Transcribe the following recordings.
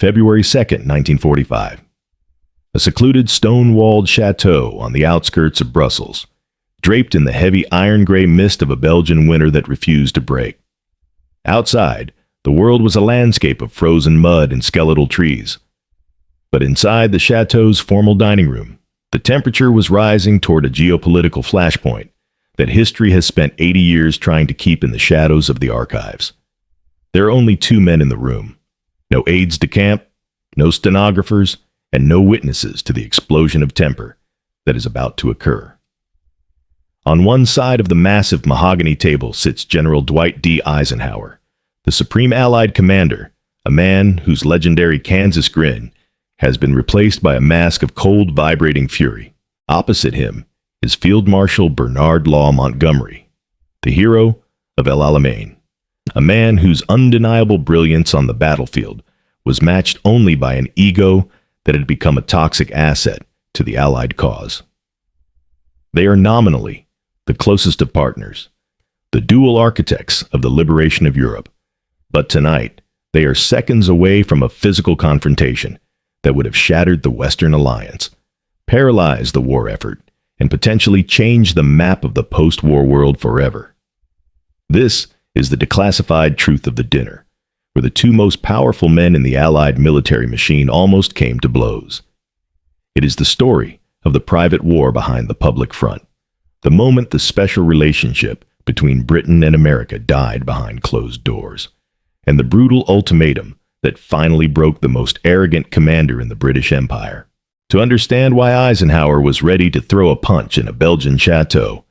February 2nd, 1945. A secluded stone-walled chateau on the outskirts of Brussels, draped in the heavy iron-gray mist of a Belgian winter that refused to break. Outside, the world was a landscape of frozen mud and skeletal trees. But inside the chateau's formal dining room, the temperature was rising toward a geopolitical flashpoint that history has spent 80 years trying to keep in the shadows of the archives. There are only two men in the room. No aides de camp, no stenographers, and no witnesses to the explosion of temper that is about to occur. On one side of the massive mahogany table sits General Dwight D. Eisenhower, the Supreme Allied Commander, a man whose legendary Kansas grin has been replaced by a mask of cold, vibrating fury. Opposite him is Field Marshal Bernard Law Montgomery, the hero of El Alamein, a man whose undeniable brilliance on the battlefield was matched only by an ego that had become a toxic asset to the Allied cause. They are nominally the closest of partners, the dual architects of the liberation of Europe, but tonight they are seconds away from a physical confrontation that would have shattered the Western Alliance, paralyzed the war effort, and potentially changed the map of the post-war world forever. This is the declassified truth of the dinner, where the two most powerful men in the Allied military machine almost came to blows. It is the story of the private war behind the public front, the moment the special relationship between Britain and America died behind closed doors, and the brutal ultimatum that finally broke the most arrogant commander in the British Empire. To understand why Eisenhower was ready to throw a punch in a Belgian chateau,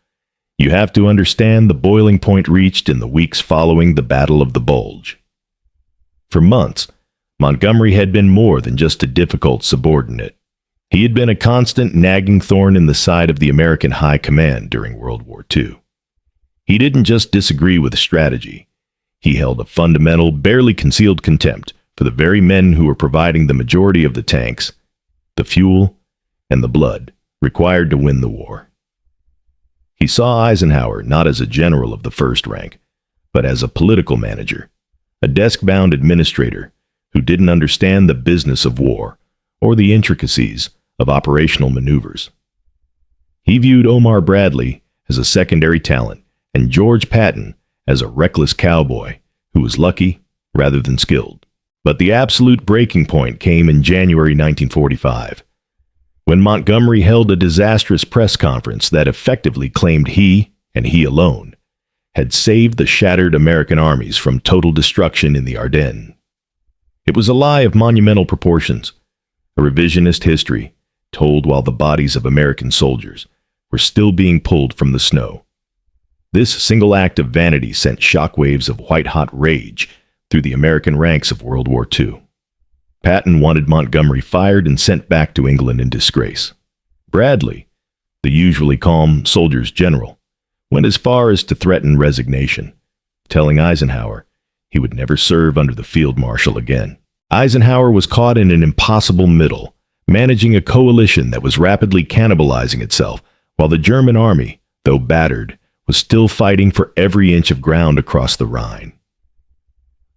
you have to understand the boiling point reached in the weeks following the Battle of the Bulge. For months, Montgomery had been more than just a difficult subordinate. He had been a constant nagging thorn in the side of the American High Command during World War II. He didn't just disagree with strategy. He held a fundamental, barely concealed contempt for the very men who were providing the majority of the tanks, the fuel, and the blood required to win the war. He saw Eisenhower not as a general of the first rank, but as a political manager, a desk-bound administrator who didn't understand the business of war or the intricacies of operational maneuvers. He viewed Omar Bradley as a secondary talent and George Patton as a reckless cowboy who was lucky rather than skilled. But the absolute breaking point came in January 1945, when Montgomery held a disastrous press conference that effectively claimed he, and he alone, had saved the shattered American armies from total destruction in the Ardennes. It was a lie of monumental proportions, a revisionist history told while the bodies of American soldiers were still being pulled from the snow. This single act of vanity sent shockwaves of white-hot rage through the American ranks of World War II. Patton wanted Montgomery fired and sent back to England in disgrace. Bradley, the usually calm soldier's general, went as far as to threaten resignation, telling Eisenhower he would never serve under the field marshal again. Eisenhower was caught in an impossible middle, managing a coalition that was rapidly cannibalizing itself, while the German army, though battered, was still fighting for every inch of ground across the Rhine.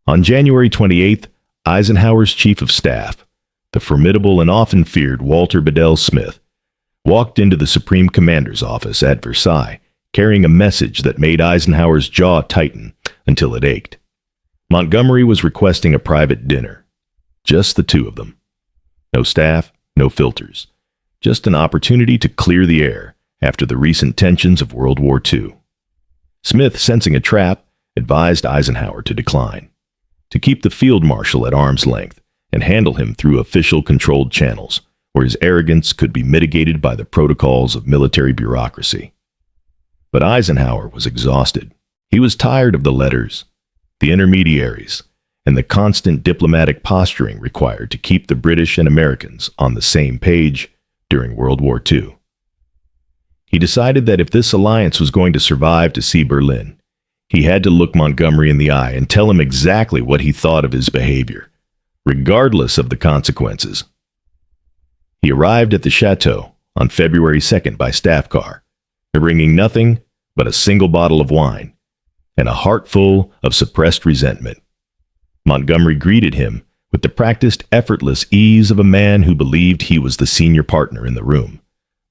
On January 28th, Eisenhower's chief of staff, the formidable and often feared Walter Bedell Smith, walked into the Supreme Commander's office at Versailles, carrying a message that made Eisenhower's jaw tighten until it ached. Montgomery was requesting a private dinner. Just the two of them. No staff, no filters. Just an opportunity to clear the air after the recent tensions of World War II. Smith, sensing a trap, advised Eisenhower to decline, to keep the field marshal at arm's length and handle him through official-controlled channels, where his arrogance could be mitigated by the protocols of military bureaucracy. But Eisenhower was exhausted. He was tired of the letters, the intermediaries, and the constant diplomatic posturing required to keep the British and Americans on the same page during World War II. He decided that if this alliance was going to survive to see Berlin, he had to look Montgomery in the eye and tell him exactly what he thought of his behavior, regardless of the consequences. He arrived at the chateau on February 2nd by staff car, bringing nothing but a single bottle of wine and a heart full of suppressed resentment. Montgomery greeted him with the practiced, effortless ease of a man who believed he was the senior partner in the room,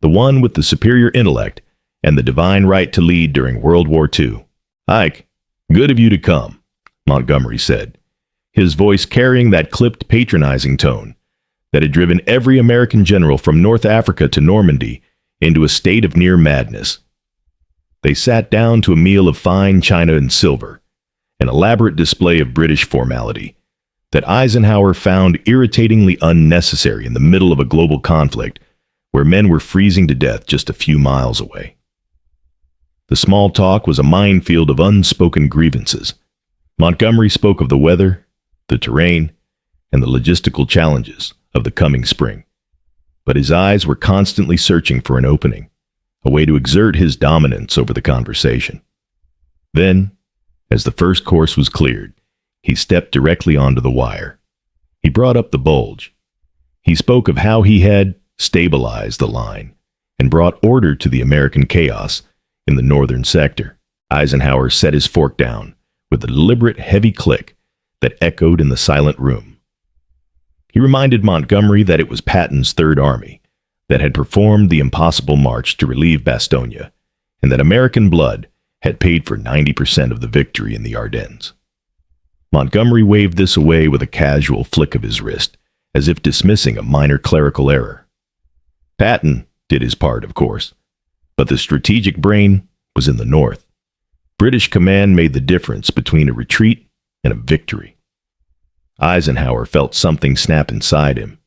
the one with the superior intellect and the divine right to lead during World War II. "Ike, good of you to come," Montgomery said, his voice carrying that clipped, patronizing tone that had driven every American general from North Africa to Normandy into a state of near madness. They sat down to a meal of fine china and silver, an elaborate display of British formality that Eisenhower found irritatingly unnecessary in the middle of a global conflict where men were freezing to death just a few miles away. The small talk was a minefield of unspoken grievances. Montgomery spoke of the weather, the terrain, and the logistical challenges of the coming spring. But his eyes were constantly searching for an opening, a way to exert his dominance over the conversation. Then, as the first course was cleared, he stepped directly onto the wire. He brought up the Bulge. He spoke of how he had stabilized the line and brought order to the American chaos in the northern sector. Eisenhower set his fork down with a deliberate heavy click that echoed in the silent room. He reminded Montgomery that it was Patton's Third Army that had performed the impossible march to relieve Bastogne, and that American blood had paid for 90% of the victory in the Ardennes. Montgomery waved this away with a casual flick of his wrist, as if dismissing a minor clerical error. Patton did his part, of course, but the strategic brain was in the north. British command made the difference between a retreat and a victory. Eisenhower felt something snap inside him,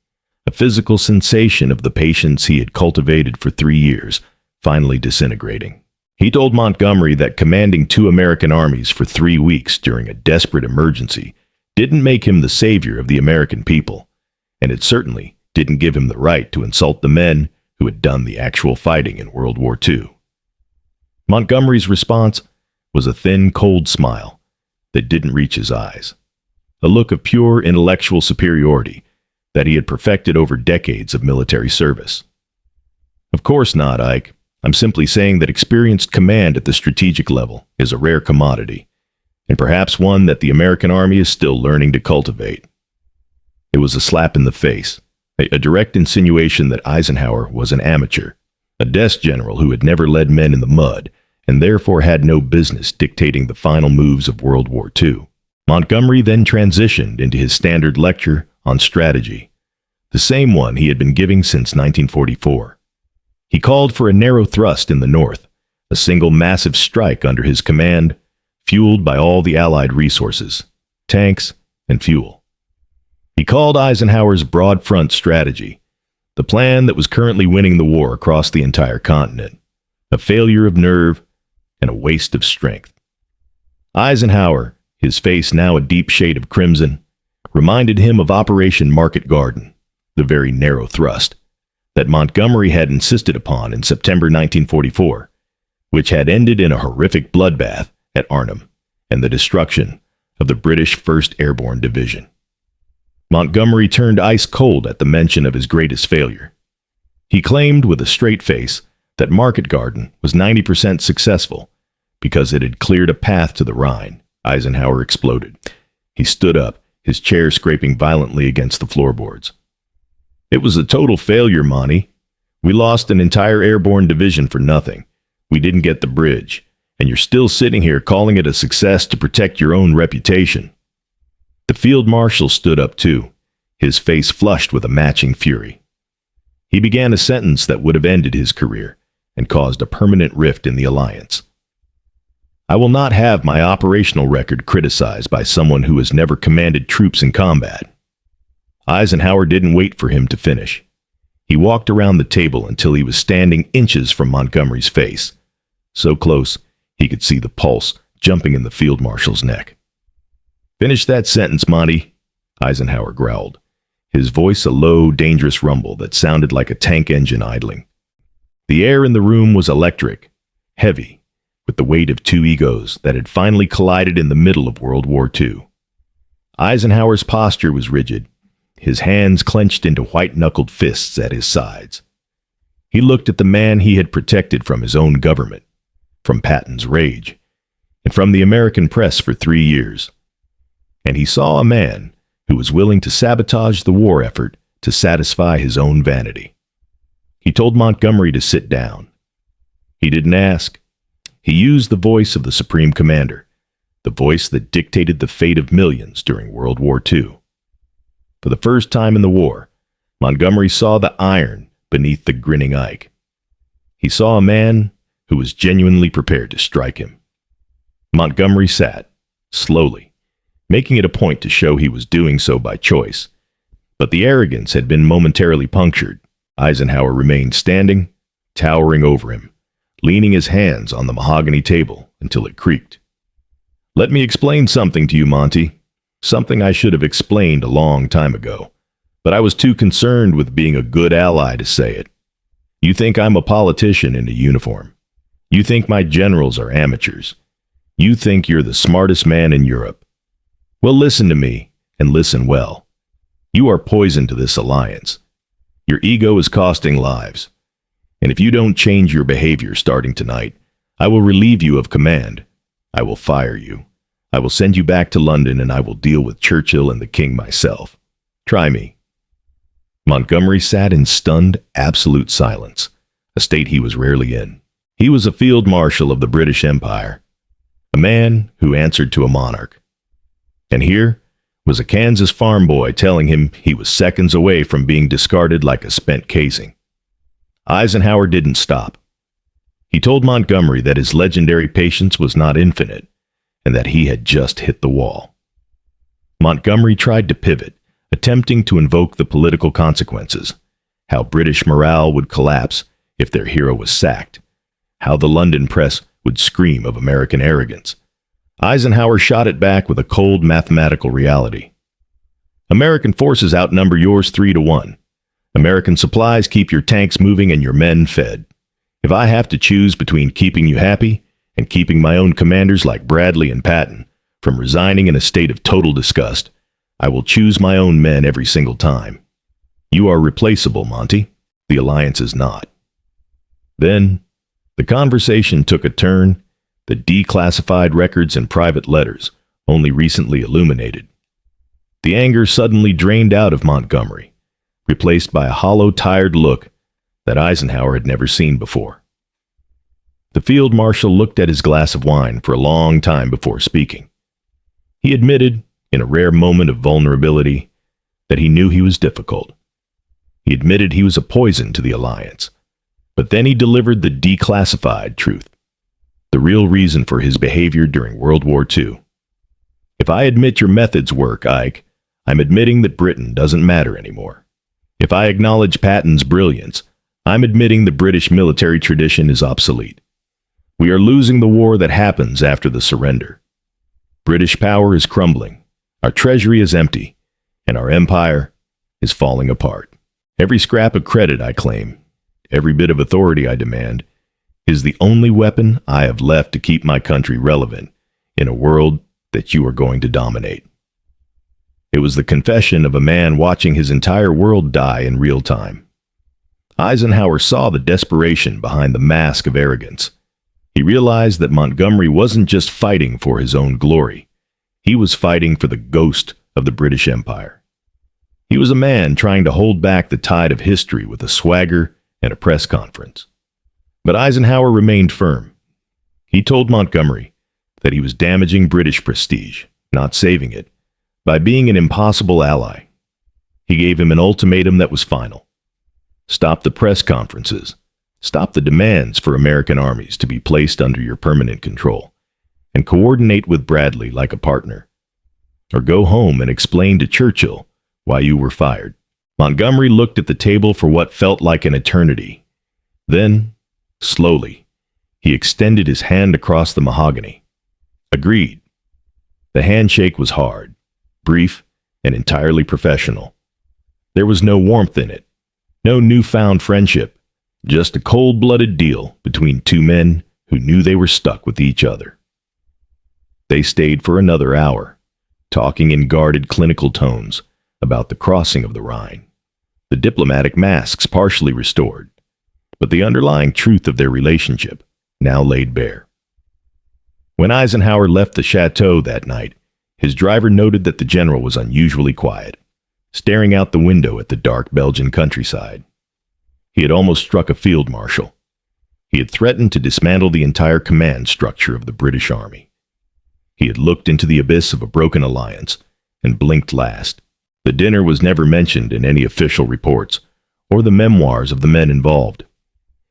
a physical sensation of the patience he had cultivated for 3 years, finally disintegrating. He told Montgomery that commanding 2 American armies for 3 weeks during a desperate emergency didn't make him the savior of the American people, and it certainly didn't give him the right to insult the men who had done the actual fighting in World War II. Montgomery's response was a thin, cold smile that didn't reach his eyes, a look of pure intellectual superiority that he had perfected over decades of military service. "Of course not, Ike. I'm simply saying that experienced command at the strategic level is a rare commodity, and perhaps one that the American Army is still learning to cultivate." It was a slap in the face, a direct insinuation that Eisenhower was an amateur, a desk general who had never led men in the mud, and therefore had no business dictating the final moves of World War II. Montgomery then transitioned into his standard lecture on strategy, the same one he had been giving since 1944. He called for a narrow thrust in the north, a single massive strike under his command, fueled by all the Allied resources, tanks, and fuel. He called Eisenhower's broad front strategy, the plan that was currently winning the war across the entire continent, a failure of nerve and a waste of strength. Eisenhower, his face now a deep shade of crimson, reminded him of Operation Market Garden, the very narrow thrust that Montgomery had insisted upon in September 1944, which had ended in a horrific bloodbath at Arnhem and the destruction of the British 1st Airborne Division. Montgomery turned ice cold at the mention of his greatest failure. He claimed with a straight face that Market Garden was 90% successful because it had cleared a path to the Rhine. Eisenhower exploded. He stood up, his chair scraping violently against the floorboards. "It was a total failure, Monty. We lost an entire airborne division for nothing. We didn't get the bridge, and you're still sitting here calling it a success to protect your own reputation." The field marshal stood up too, his face flushed with a matching fury. He began a sentence that would have ended his career and caused a permanent rift in the alliance. "I will not have my operational record criticized by someone who has never commanded troops in combat." Eisenhower didn't wait for him to finish. He walked around the table until he was standing inches from Montgomery's face, so close he could see the pulse jumping in the field marshal's neck. "Finish that sentence, Monty," Eisenhower growled, his voice a low, dangerous rumble that sounded like a tank engine idling. The air in the room was electric, heavy, with the weight of 2 egos that had finally collided in the middle of World War II. Eisenhower's posture was rigid, his hands clenched into white-knuckled fists at his sides. He looked at the man he had protected from his own government, from Patton's rage, and from the American press for 3 years. And he saw a man who was willing to sabotage the war effort to satisfy his own vanity. He told Montgomery to sit down. He didn't ask. He used the voice of the Supreme Commander, the voice that dictated the fate of millions during World War II. For the first time in the war, Montgomery saw the iron beneath the grinning Ike. He saw a man who was genuinely prepared to strike him. Montgomery sat, slowly, making it a point to show he was doing so by choice. But the arrogance had been momentarily punctured. Eisenhower remained standing, towering over him, leaning his hands on the mahogany table until it creaked. "Let me explain something to you, Monty. Something I should have explained a long time ago, but I was too concerned with being a good ally to say it. You think I'm a politician in a uniform. You think my generals are amateurs. You think you're the smartest man in Europe. Well, listen to me, and listen well. You are poison to this alliance. Your ego is costing lives. And if you don't change your behavior starting tonight, I will relieve you of command. I will fire you. I will send you back to London, and I will deal with Churchill and the King myself. Try me." Montgomery sat in stunned, absolute silence, a state he was rarely in. He was a field marshal of the British Empire, a man who answered to a monarch. And here was a Kansas farm boy telling him he was seconds away from being discarded like a spent casing. Eisenhower didn't stop. He told Montgomery that his legendary patience was not infinite, and that he had just hit the wall. Montgomery tried to pivot, attempting to invoke the political consequences, how British morale would collapse if their hero was sacked, how the London press would scream of American arrogance. Eisenhower shot it back with a cold mathematical reality. "American forces outnumber yours 3-1. American supplies keep your tanks moving and your men fed. If I have to choose between keeping you happy and keeping my own commanders like Bradley and Patton from resigning in a state of total disgust, I will choose my own men every single time. You are replaceable, Monty. The alliance is not." Then, the conversation took a turn the declassified records and private letters only recently illuminated. The anger suddenly drained out of Montgomery, replaced by a hollow, tired look that Eisenhower had never seen before. The field marshal looked at his glass of wine for a long time before speaking. He admitted, in a rare moment of vulnerability, that he knew he was difficult. He admitted he was a poison to the alliance. But then he delivered the declassified truth, the real reason for his behavior during World War II. "If I admit your methods work, Ike, I'm admitting that Britain doesn't matter anymore. If I acknowledge Patton's brilliance, I'm admitting the British military tradition is obsolete. We are losing the war that happens after the surrender. British power is crumbling, our treasury is empty, and our empire is falling apart. Every scrap of credit I claim, every bit of authority I demand, is the only weapon I have left to keep my country relevant in a world that you are going to dominate." It was the confession of a man watching his entire world die in real time. Eisenhower saw the desperation behind the mask of arrogance. He realized that Montgomery wasn't just fighting for his own glory. He was fighting for the ghost of the British Empire. He was a man trying to hold back the tide of history with a swagger and a press conference. But Eisenhower remained firm. He told Montgomery that he was damaging British prestige, not saving it, by being an impossible ally. He gave him an ultimatum that was final. Stop the press conferences. Stop the demands for American armies to be placed under your permanent control, and coordinate with Bradley like a partner. Or go home and explain to Churchill why you were fired. Montgomery looked at the table for what felt like an eternity. Then, slowly, he extended his hand across the mahogany. Agreed. The handshake was hard, brief, and entirely professional. There was no warmth in it, no newfound friendship, just a cold-blooded deal between two men who knew they were stuck with each other. They stayed for another hour, talking in guarded clinical tones about the crossing of the Rhine, the diplomatic masks partially restored, but the underlying truth of their relationship now laid bare. When Eisenhower left the chateau that night, His driver noted that the general was unusually quiet, staring out the window at the dark Belgian countryside. He had almost struck a field marshal. He had threatened to dismantle the entire command structure of the British Army. He had looked into the abyss of a broken alliance and blinked last. The dinner was never mentioned in any official reports or the memoirs of the men involved.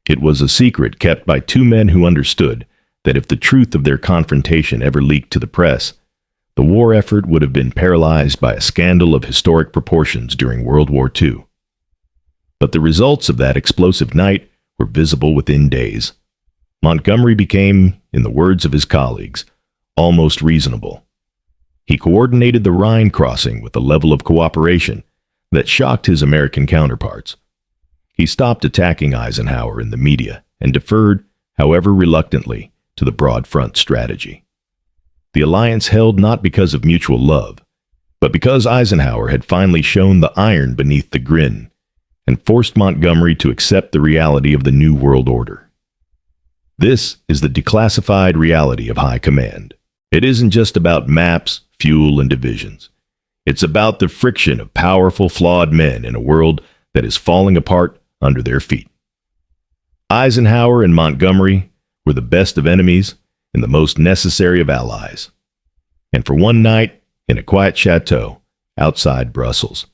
It was a secret kept by two men who understood that if the truth of their confrontation ever leaked to the press, the war effort would have been paralyzed by a scandal of historic proportions during World War II. But the results of that explosive night were visible within days. Montgomery became, in the words of his colleagues, almost reasonable. He coordinated the Rhine crossing with a level of cooperation that shocked his American counterparts. He stopped attacking Eisenhower in the media and deferred, however reluctantly, to the broad front strategy. The alliance held not because of mutual love, but because Eisenhower had finally shown the iron beneath the grin and forced Montgomery to accept the reality of the New World Order. This is the declassified reality of high command. It isn't just about maps, fuel, and divisions. It's about the friction of powerful, flawed men in a world that is falling apart under their feet. Eisenhower and Montgomery were the best of enemies and the most necessary of allies. And for one night, in a quiet chateau outside Brussels,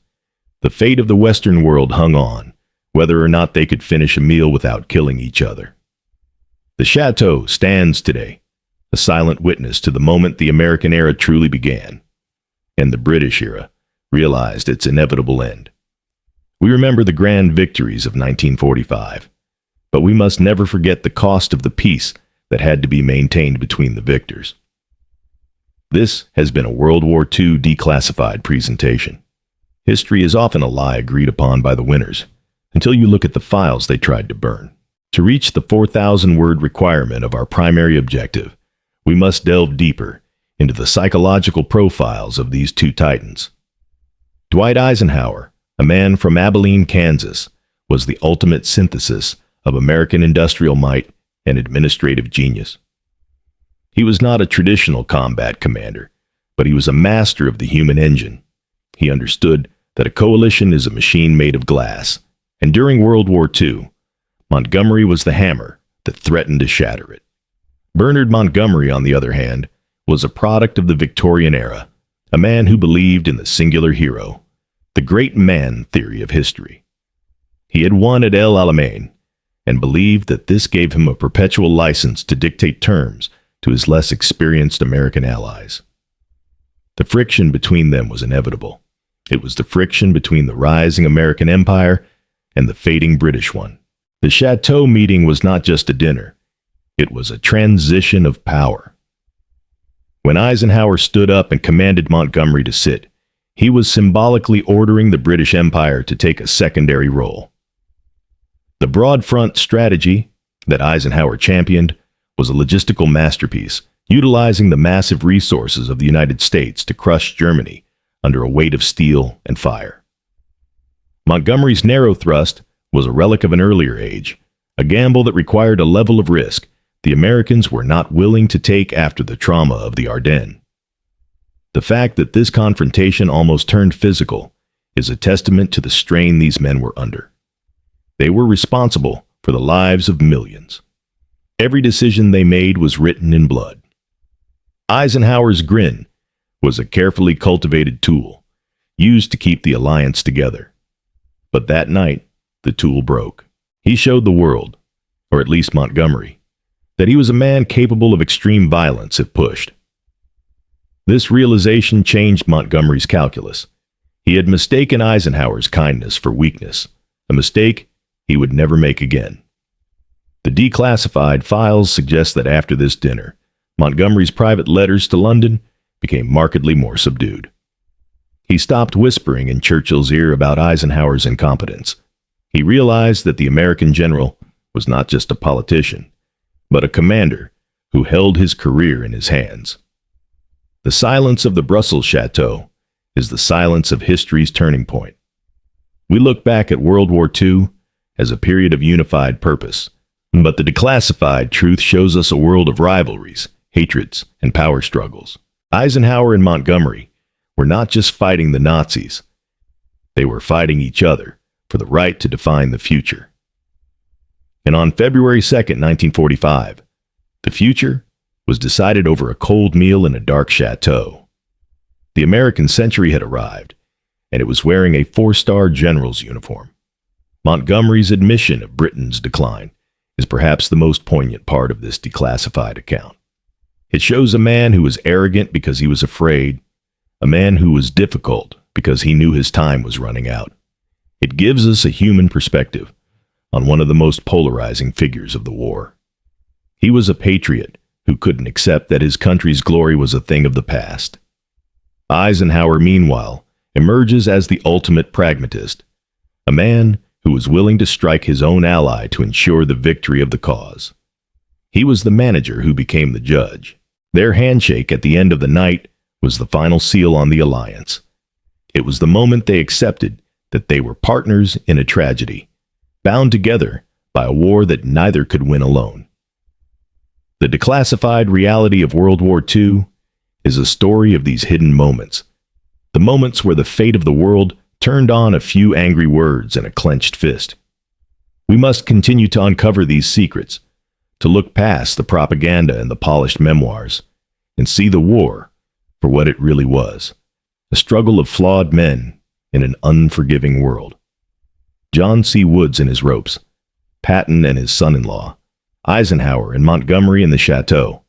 the fate of the Western world hung on, whether or not they could finish a meal without killing each other. The chateau stands today, a silent witness to the moment the American era truly began, and the British era realized its inevitable end. We remember the grand victories of 1945, but we must never forget the cost of the peace that had to be maintained between the victors. This has been a World War II declassified presentation. History is often a lie agreed upon by the winners, until you look at the files they tried to burn. To reach the 4,000-word requirement of our primary objective, we must delve deeper into the psychological profiles of these two titans. Dwight Eisenhower, a man from Abilene, Kansas, was the ultimate synthesis of American industrial might and administrative genius. He was not a traditional combat commander, but he was a master of the human engine. He understood that a coalition is a machine made of glass, and during World War II, Montgomery was the hammer that threatened to shatter it. Bernard Montgomery, on the other hand, was a product of the Victorian era, a man who believed in the singular hero, the great man theory of history. He had won at El Alamein and believed that this gave him a perpetual license to dictate terms to his less experienced American allies. The friction between them was inevitable. It was the friction between the rising American empire and the fading British one. The Chateau meeting was not just a dinner. It was a transition of power. When Eisenhower stood up and commanded Montgomery to sit, he was symbolically ordering the British Empire to take a secondary role. The broad front strategy that Eisenhower championed was a logistical masterpiece, utilizing the massive resources of the United States to crush Germany under a weight of steel and fire. Montgomery's narrow thrust was a relic of an earlier age, a gamble that required a level of risk the Americans were not willing to take after the trauma of the Ardennes. The fact that this confrontation almost turned physical is a testament to the strain these men were under. They were responsible for the lives of millions. Every decision they made was written in blood. Eisenhower's grin was a carefully cultivated tool, used to keep the alliance together. But that night, the tool broke. He showed the world, or at least Montgomery, that he was a man capable of extreme violence if pushed. This realization changed Montgomery's calculus. He had mistaken Eisenhower's kindness for weakness, a mistake he would never make again. The declassified files suggest that after this dinner, Montgomery's private letters to London became markedly more subdued. He stopped whispering in Churchill's ear about Eisenhower's incompetence. He realized that the American general was not just a politician, but a commander who held his career in his hands. The silence of the Brussels Chateau is the silence of history's turning point. We look back at World War II as a period of unified purpose, but the declassified truth shows us a world of rivalries, hatreds, and power struggles. Eisenhower and Montgomery were not just fighting the Nazis, they were fighting each other for the right to define the future. And on February 2nd, 1945, the future was decided over a cold meal in a dark chateau. The American century had arrived, and it was wearing a four-star general's uniform. Montgomery's admission of Britain's decline is perhaps the most poignant part of this declassified account. It shows a man who was arrogant because he was afraid, a man who was difficult because he knew his time was running out. It gives us a human perspective on one of the most polarizing figures of the war. He was a patriot who couldn't accept that his country's glory was a thing of the past. Eisenhower, meanwhile, emerges as the ultimate pragmatist, a man who was willing to strike his own ally to ensure the victory of the cause. He was the manager who became the judge. Their handshake at the end of the night was the final seal on the alliance. It was the moment they accepted that they were partners in a tragedy, bound together by a war that neither could win alone. The declassified reality of World War II is a story of these hidden moments, the moments where the fate of the world turned on a few angry words and a clenched fist. We must continue to uncover these secrets, to look past the propaganda and the polished memoirs, and see the war for what it really was, a struggle of flawed men in an unforgiving world. John C. Woods and his ropes, Patton and his son-in-law, Eisenhower and Montgomery in the chateau.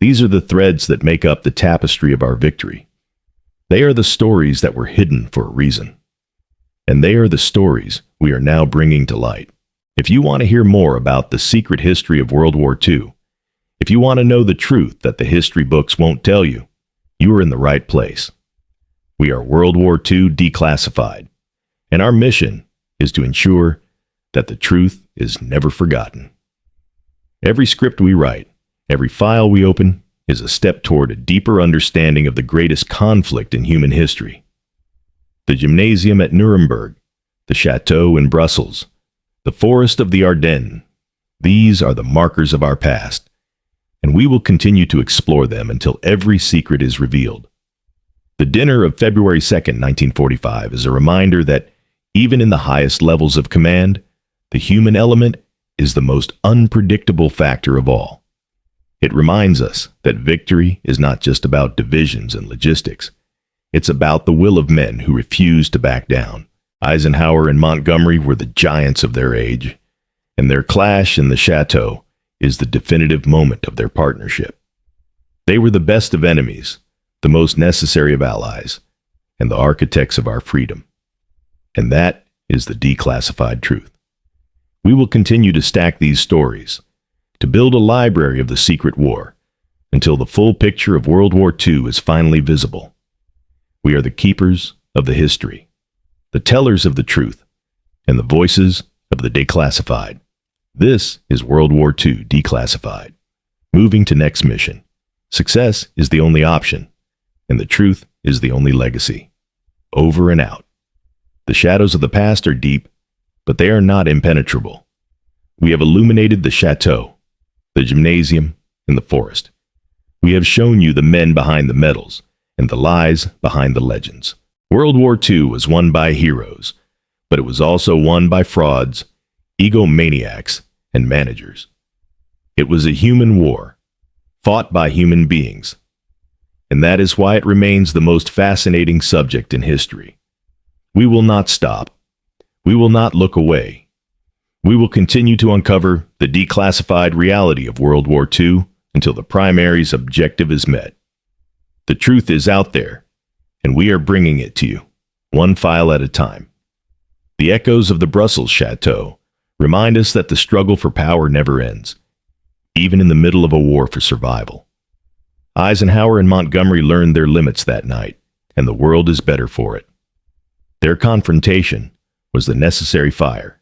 These are the threads that make up the tapestry of our victory. They are the stories that were hidden for a reason. And they are the stories we are now bringing to light. If you want to hear more about the secret history of World War II, if you want to know the truth that the history books won't tell you, you are in the right place. We are World War II Declassified, and our mission is to ensure that the truth is never forgotten. Every script we write, every file we open, is a step toward a deeper understanding of the greatest conflict in human history. The gymnasium at Nuremberg, the chateau in Brussels, the forest of the Ardennes, these are the markers of our past, and we will continue to explore them until every secret is revealed. The dinner of February 2nd, 1945 is a reminder that even in the highest levels of command, the human element is the most unpredictable factor of all. It reminds us that victory is not just about divisions and logistics. It's about the will of men who refuse to back down. Eisenhower and Montgomery were the giants of their age, and their clash in the chateau is the definitive moment of their partnership. They were the best of enemies, the most necessary of allies, and the architects of our freedom. And that is the declassified truth. We will continue to stack these stories, to build a library of the secret war, until the full picture of World War II is finally visible. We are the keepers of the history, the tellers of the truth, and the voices of the declassified. This is World War II Declassified. Moving to next mission. Success is the only option, and the truth is the only legacy. Over and out. The shadows of the past are deep, but they are not impenetrable. We have illuminated the chateau, the gymnasium, and the forest. We have shown you the men behind the medals and the lies behind the legends. World War II was won by heroes, but it was also won by frauds, egomaniacs, and managers. It was a human war, fought by human beings, and that is why it remains the most fascinating subject in history. We will not stop. We will not look away. We will continue to uncover the declassified reality of World War II until the primary's objective is met. The truth is out there, and we are bringing it to you, one file at a time. The echoes of the Brussels chateau remind us that the struggle for power never ends, even in the middle of a war for survival. Eisenhower and Montgomery learned their limits that night, and the world is better for it. Their confrontation was the necessary fire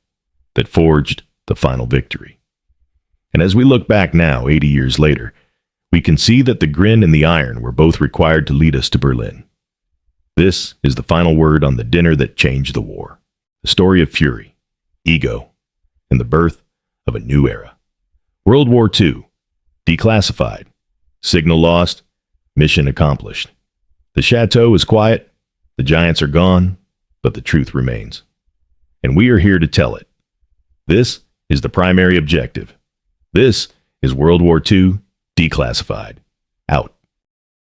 that forged the final victory. And as we look back now, 80 years later, we can see that the grin and the iron were both required to lead us to Berlin. This is the final word on the dinner that changed the war. The story of fury, ego, and the birth of a new era. World War II, declassified, signal lost, Mission accomplished. The chateau is quiet, the giants are gone, but the truth remains. And we are here to tell it. This is the primary objective. This is World War II Declassified. Out.